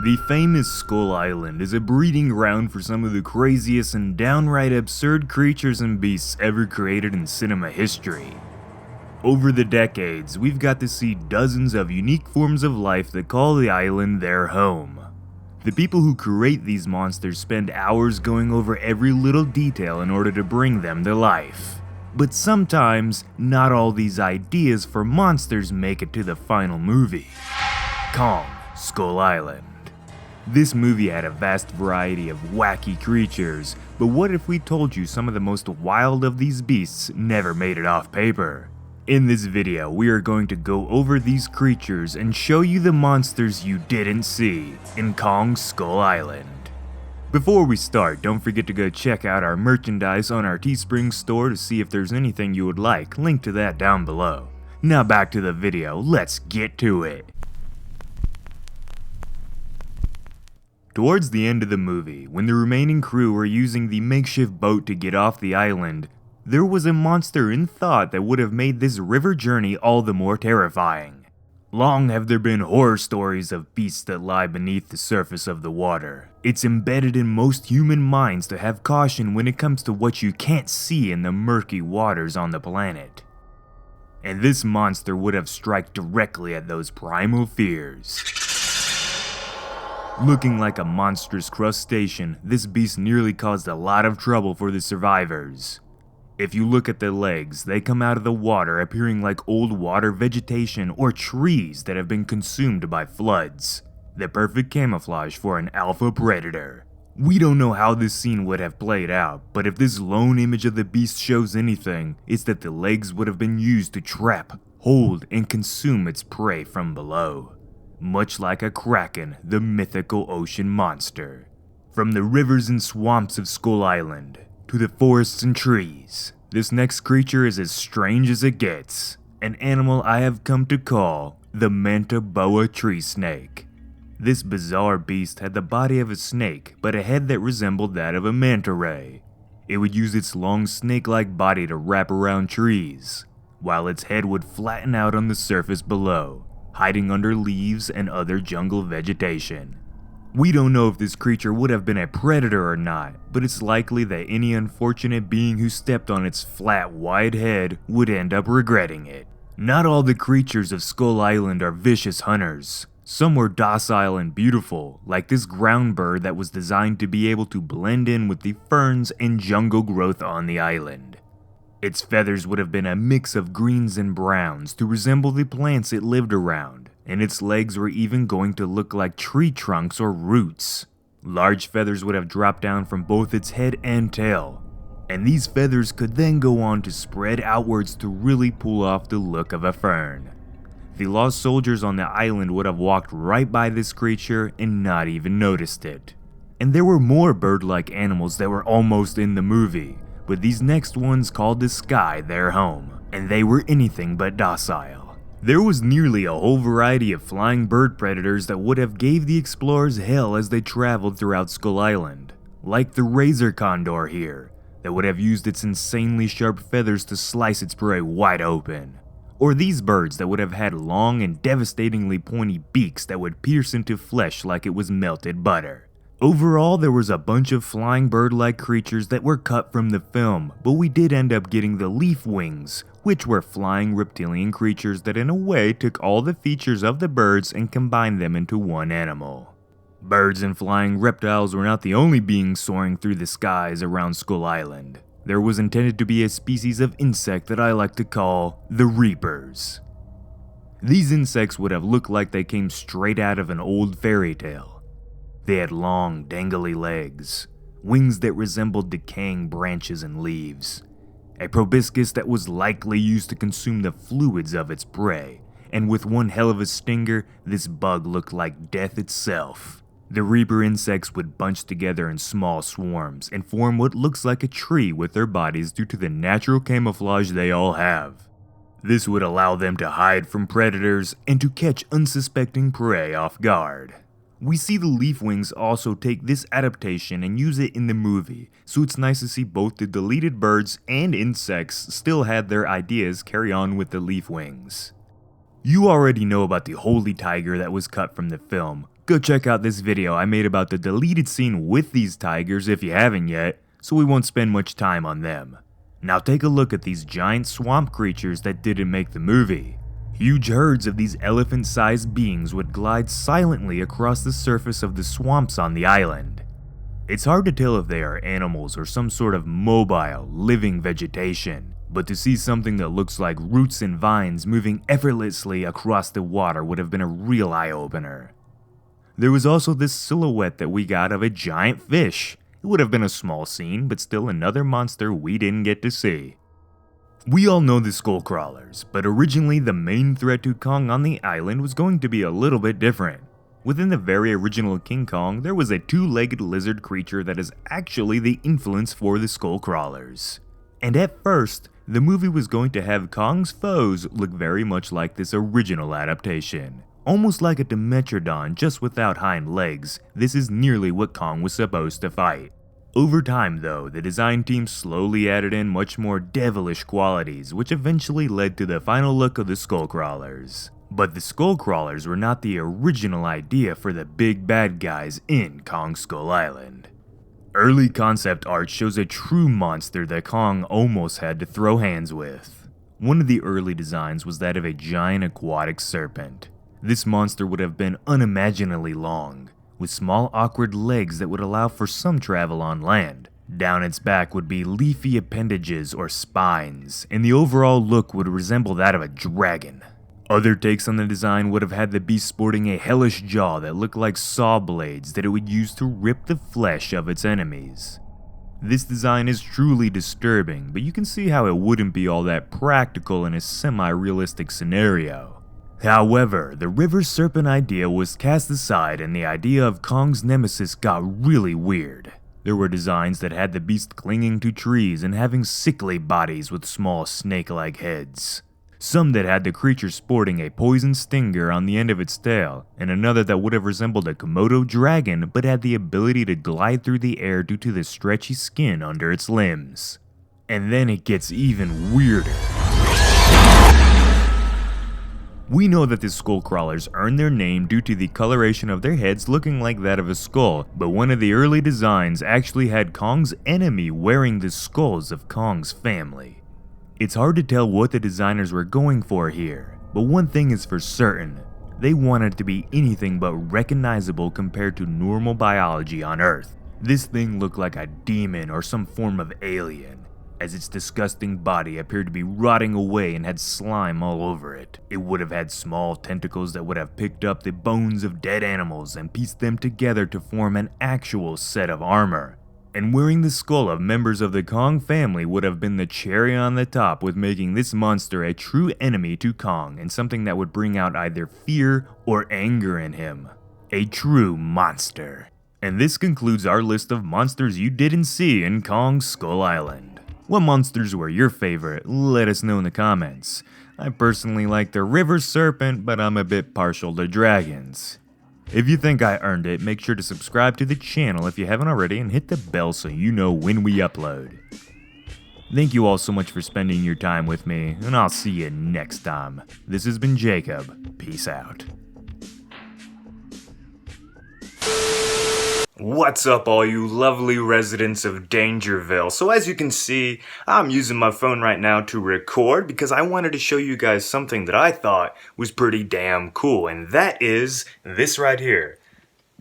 The famous Skull Island is a breeding ground for some of the craziest and downright absurd creatures and beasts ever created in cinema history. Over the decades, we've got to see dozens of unique forms of life that call the island their home. The people who create these monsters spend hours going over every little detail in order to bring them to life. But sometimes, not all these ideas for monsters make it to the final movie. Kong, Skull Island. This movie had a vast variety of wacky creatures, but what if we told you some of the most wild of these beasts never made it off paper? In this video, we are going to go over these creatures and show you the monsters you didn't see in Kong Skull Island. Before we start, don't forget to go check out our merchandise on our Teespring store to see if there's anything you would like, link to that down below. Now back to the video, let's get to it. Towards the end of the movie, when the remaining crew were using the makeshift boat to get off the island, there was a monster in thought that would have made this river journey all the more terrifying. Long have there been horror stories of beasts that lie beneath the surface of the water. It's embedded in most human minds to have caution when it comes to what you can't see in the murky waters on the planet. And this monster would have struck directly at those primal fears. Looking like a monstrous crustacean, this beast nearly caused a lot of trouble for the survivors. If you look at the legs, they come out of the water appearing like old water vegetation or trees that have been consumed by floods. The perfect camouflage for an alpha predator. We don't know how this scene would have played out, but if this lone image of the beast shows anything, it's that the legs would have been used to trap, hold, and consume its prey from below. Much like a kraken, the mythical ocean monster. From the rivers and swamps of Skull Island, to the forests and trees, this next creature is as strange as it gets. An animal I have come to call the manta boa tree snake. This bizarre beast had the body of a snake, but a head that resembled that of a manta ray. It would use its long snake-like body to wrap around trees, while its head would flatten out on the surface below, hiding under leaves and other jungle vegetation. We don't know if this creature would have been a predator or not, but it's likely that any unfortunate being who stepped on its flat, wide head would end up regretting it. Not all the creatures of Skull Island are vicious hunters. Some were docile and beautiful, like this ground bird that was designed to be able to blend in with the ferns and jungle growth on the island. Its feathers would have been a mix of greens and browns to resemble the plants it lived around, and its legs were even going to look like tree trunks or roots. Large feathers would have dropped down from both its head and tail, and these feathers could then go on to spread outwards to really pull off the look of a fern. The lost soldiers on the island would have walked right by this creature and not even noticed it. And there were more bird-like animals that were almost in the movie, but these next ones called the sky their home, and they were anything but docile. There was nearly a whole variety of flying bird predators that would have gave the explorers hell as they traveled throughout Skull Island, like the razor condor here, that would have used its insanely sharp feathers to slice its prey wide open. Or these birds that would have had long and devastatingly pointy beaks that would pierce into flesh like it was melted butter. Overall, there was a bunch of flying bird-like creatures that were cut from the film, but we did end up getting the leaf wings, which were flying reptilian creatures that in a way took all the features of the birds and combined them into one animal. Birds and flying reptiles were not the only beings soaring through the skies around Skull Island. There was intended to be a species of insect that I like to call the Reapers. These insects would have looked like they came straight out of an old fairy tale. They had long, dangly legs, wings that resembled decaying branches and leaves, a proboscis that was likely used to consume the fluids of its prey, and with one hell of a stinger, this bug looked like death itself. The Reaper insects would bunch together in small swarms and form what looks like a tree with their bodies due to the natural camouflage they all have. This would allow them to hide from predators and to catch unsuspecting prey off guard. We see the leaf wings also take this adaptation and use it in the movie, so it's nice to see both the deleted birds and insects still had their ideas carry on with the leaf wings. You already know about the holy tiger that was cut from the film, Go check out this video I made about the deleted scene with these tigers if you haven't yet, so we won't spend much time on them. Now take a look at these giant swamp creatures that didn't make the movie. Huge herds of these elephant-sized beings would glide silently across the surface of the swamps on the island. It's hard to tell if they are animals or some sort of mobile, living vegetation, but to see something that looks like roots and vines moving effortlessly across the water would have been a real eye-opener. There was also this silhouette that we got of a giant fish. It would have been a small scene, but still another monster we didn't get to see. We all know the skull crawlers, but originally the main threat to Kong on the island was going to be a little bit different. Within the very original King Kong, there was a two-legged lizard creature that is actually the influence for the skull crawlers. And at first, the movie was going to have Kong's foes look very much like this original adaptation. Almost like a Dimetrodon, just without hind legs. This is nearly what Kong was supposed to fight. Over time though, the design team slowly added in much more devilish qualities, which eventually led to the final look of the skull crawlers. But the skull crawlers were not the original idea for the big bad guys in Kong Skull Island. Early concept art shows a true monster that Kong almost had to throw hands with. One of the early designs was that of a giant aquatic serpent. This monster would have been unimaginably long, with small awkward legs that would allow for some travel on land. Down its back would be leafy appendages or spines, and the overall look would resemble that of a dragon. Other takes on the design would have had the beast sporting a hellish jaw that looked like saw blades that it would use to rip the flesh of its enemies. This design is truly disturbing, but you can see how it wouldn't be all that practical in a semi-realistic scenario. However, the river serpent idea was cast aside and the idea of Kong's nemesis got really weird. There were designs that had the beast clinging to trees and having sickly bodies with small snake-like heads. Some that had the creature sporting a poison stinger on the end of its tail, and another that would have resembled a Komodo dragon but had the ability to glide through the air due to the stretchy skin under its limbs. And then it gets even weirder. We know that the skull crawlers earned their name due to the coloration of their heads looking like that of a skull, but one of the early designs actually had Kong's enemy wearing the skulls of Kong's family. It's hard to tell what the designers were going for here, but one thing is for certain, they wanted it to be anything but recognizable compared to normal biology on Earth. This thing looked like a demon or some form of alien, as its disgusting body appeared to be rotting away and had slime all over it. It would have had small tentacles that would have picked up the bones of dead animals and pieced them together to form an actual set of armor. And wearing the skull of members of the Kong family would have been the cherry on the top, with making this monster a true enemy to Kong and something that would bring out either fear or anger in him. A true monster. And this concludes our list of monsters you didn't see in Kong Skull Island. What monsters were your favorite? Let us know in the comments. I personally like the river serpent, but I'm a bit partial to dragons. If you think I earned it, make sure to subscribe to the channel if you haven't already and hit the bell so you know when we upload. Thank you all so much for spending your time with me, and I'll see you next time. This has been Jacob. Peace out. What's up, all you lovely residents of Dangerville? So as you can see, I'm using my phone right now to record because I wanted to show you guys something that I thought was pretty damn cool, and that is this right here.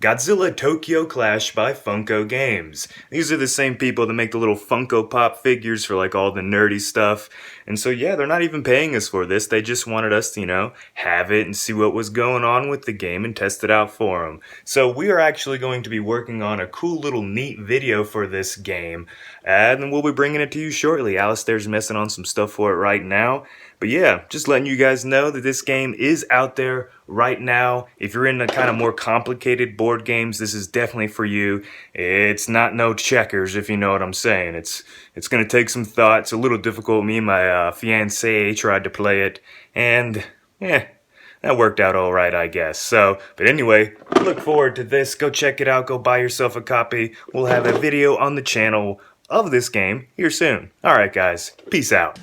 Godzilla Tokyo Clash by Funko Games. These are the same people that make the little Funko Pop figures for like all the nerdy stuff. And so yeah, they're not even paying us for this. They just wanted us to, have it and see what was going on with the game and test it out for them. So we are actually going to be working on a cool little neat video for this game. And we'll be bringing it to you shortly. Alistair's messing on some stuff for it right now. But yeah, just letting you guys know that this game is out there right now. If you're into kind of more complicated board games, this is definitely for you. It's not no checkers, if you know what I'm saying. It's going to take some thought. It's a little difficult. Me and my fiancée tried to play it, and yeah, that worked out all right, I guess. So, but anyway, look forward to this. Go check it out. Go buy yourself a copy. We'll have a video on the channel of this game here soon. All right, guys. Peace out.